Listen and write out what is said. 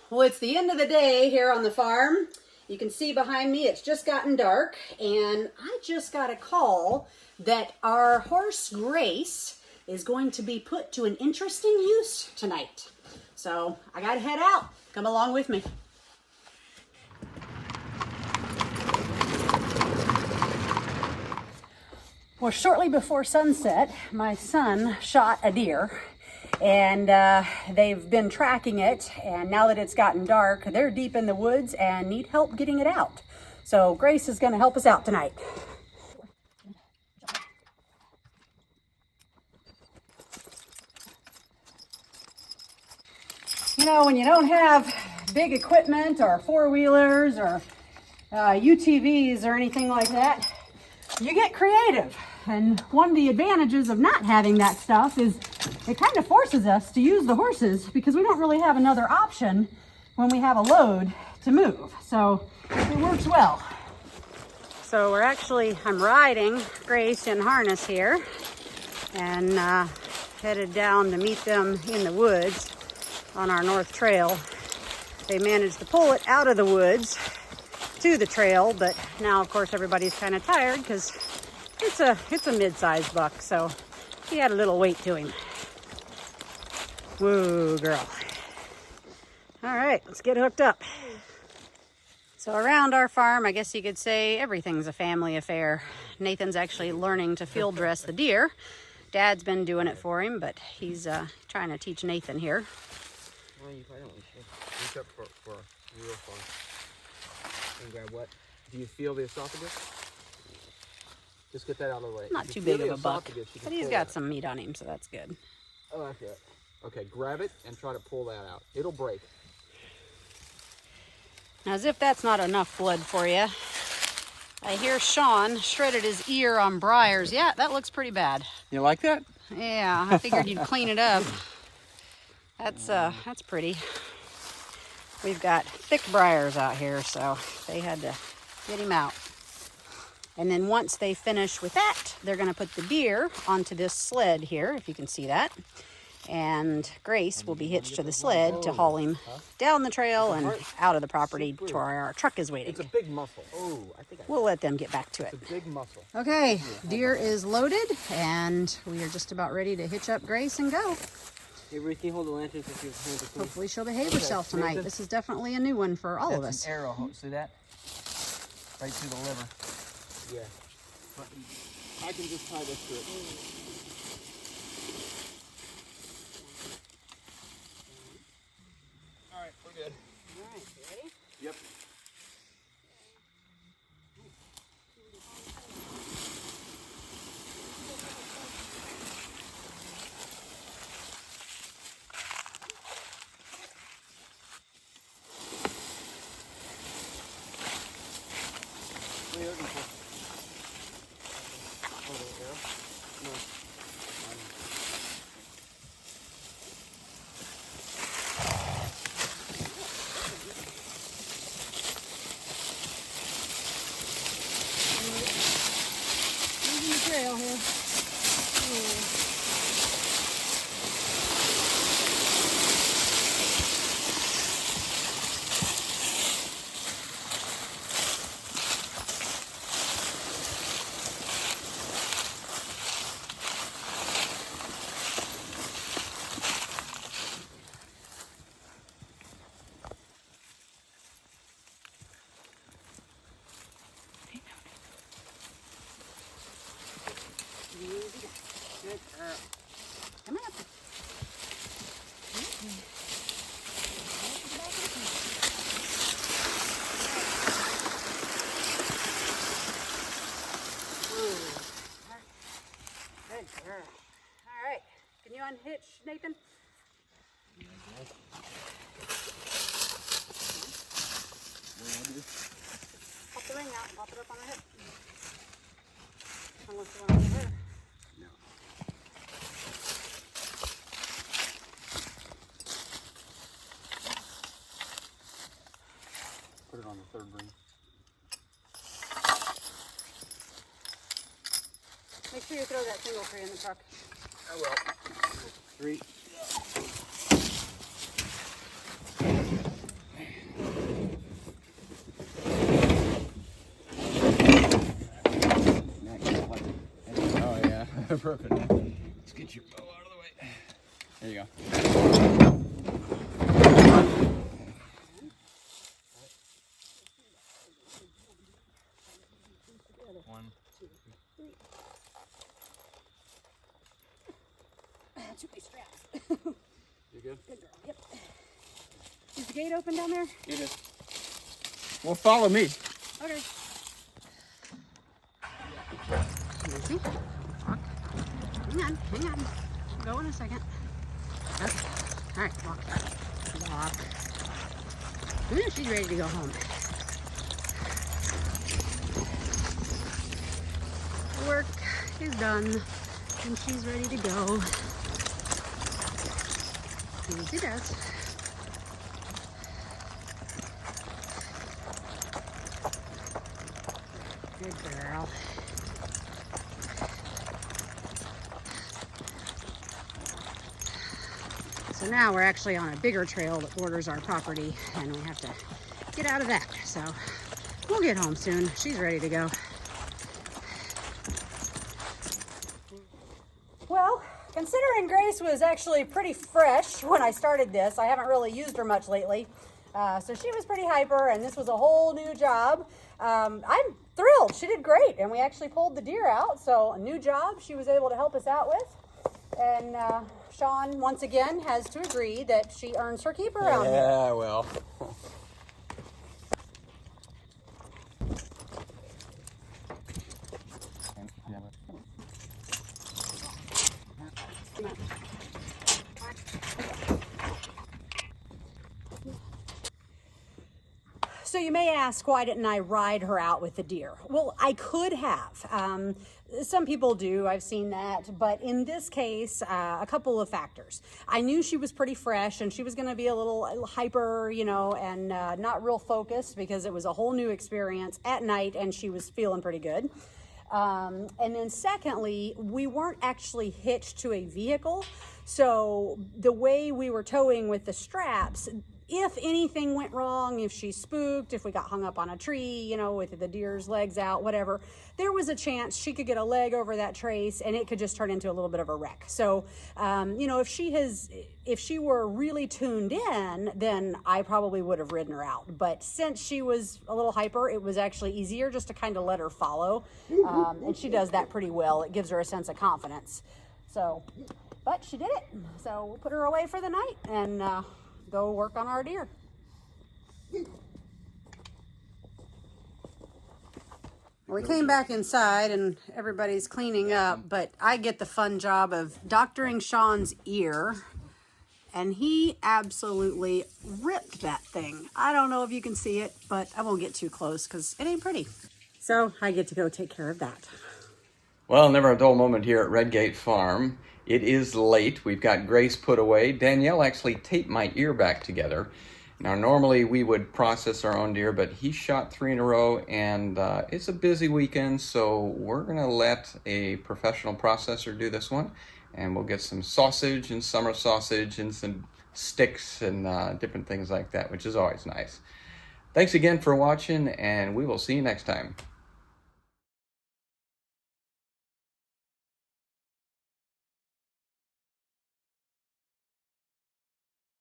Well, it's the end of the day here on the farm. You can see behind me it's just gotten dark, and I just got a call that our horse Grace is going to be put to an interesting use tonight. So I gotta head out. Come along with me. Well, shortly before sunset, my son shot a deer, and they've been tracking it, and now that it's gotten dark, they're deep in the woods and need help getting it out. So Grace is going to help us out tonight. You know, when you don't have big equipment or four-wheelers or UTVs or anything like that, you get creative. And one of the advantages of not having that stuff is it kind of forces us to use the horses because we don't really have another option when we have a load to move. So it works well. So I'm riding Grace in harness here and headed down to meet them in the woods on our north trail. They managed to pull it out of the woods to the trail, but now of course everybody's kind of tired because it's a mid-sized buck, so he had a little weight to him. Woo, girl. All right, let's get hooked up. So around our farm, I guess you could say everything's a family affair. Nathan's actually learning to field dress the deer. Dad's been doing it for him, but he's trying to teach Nathan here. Well, you probably don't reach up for real fun. And grab what? Do you feel the esophagus? Just get that out of the way. Not too big of a buck, but he's got some meat on him, so that's good. Oh, that's it. Okay, grab it and try to pull that out. It'll break. Now, as if that's not enough blood for you, I hear Sean shredded his ear on briars. Yeah, that looks pretty bad. You like that? Yeah, I figured you'd clean it up. That's pretty. We've got thick briars out here, so they had to get him out. And then once they finish with that, they're going to put the deer onto this sled here, if you can see that. And Grace will be hitched to the sled to haul him down the trail and out of the property to where our truck is waiting. It's a big muscle. Oh, I think we'll let them get back to it. It's a big muscle. Okay, deer is loaded, and we are just about ready to hitch up Grace and go. Hey, Ricky, hold the lantern so she can hold. Hopefully she'll behave herself tonight. This is definitely a new one for all of us. An arrow, see that? Right through the liver. Yeah. But I can just tie this to it. All right, we're good. All right, you ready? Yep. What are you looking for? Oh, the arrow? No. Using the trail here. Good girl. Come on. Good girl. All right. Can you unhitch, Nathan? Pop the ring out and pop it up on her hip. Unless you want to get her. No. Put it on the third ring. Make sure you throw that single tree in the truck. I will. 3. Perfect. Let's get your bow out of the way. There you go. One, two, three. Took these straps. You good? Good girl. Yep. Is the gate open down there? It is. Well, follow me. Okay. Lucy, walk. Hang on. Go in a second. Okay. All right, walk. Walk. She's ready to go home. Work is done, and she's ready to go. Lucy does. Good girl. So now we're actually on a bigger trail that borders our property, and we have to get out of that. So we'll get home soon. She's ready to go. Well, considering Grace was actually pretty fresh when I started this, I haven't really used her much lately. So she was pretty hyper, and this was a whole new job. I'm thrilled. She did great, and we actually pulled the deer out. So a new job she was able to help us out with. And Sean, once again, has to agree that she earns her keep around here. Yeah, well. So you may ask, why didn't I ride her out with the deer? Well, I could have. Some people do, I've seen that, but in this case, a couple of factors. I knew she was pretty fresh and she was going to be a little hyper, you know, and not real focused because it was a whole new experience at night and she was feeling pretty good. And then secondly, we weren't actually hitched to a vehicle. So the way we were towing with the straps, if anything went wrong, if she spooked, if we got hung up on a tree, you know, with the deer's legs out, whatever, there was a chance she could get a leg over that trace and it could just turn into a little bit of a wreck. So, you know, if she were really tuned in, then I probably would have ridden her out. But since she was a little hyper, it was actually easier just to kind of let her follow. And she does that pretty well. It gives her a sense of confidence. So, but she did it. So we'll put her away for the night and, go work on our deer. We came back inside and everybody's cleaning up, but I get the fun job of doctoring Sean's ear, and he absolutely ripped that thing. I don't know if you can see it, but I won't get too close because it ain't pretty. So I get to go take care of that. Well, never a dull moment here at Redgate Farm. It is late. We've got Grace put away. Danielle actually taped my ear back together. Now, normally we would process our own deer, but he shot 3 in a row, and it's a busy weekend, so we're going to let a professional processor do this one, and we'll get some sausage and summer sausage and some sticks and different things like that, which is always nice. Thanks again for watching, and we will see you next time.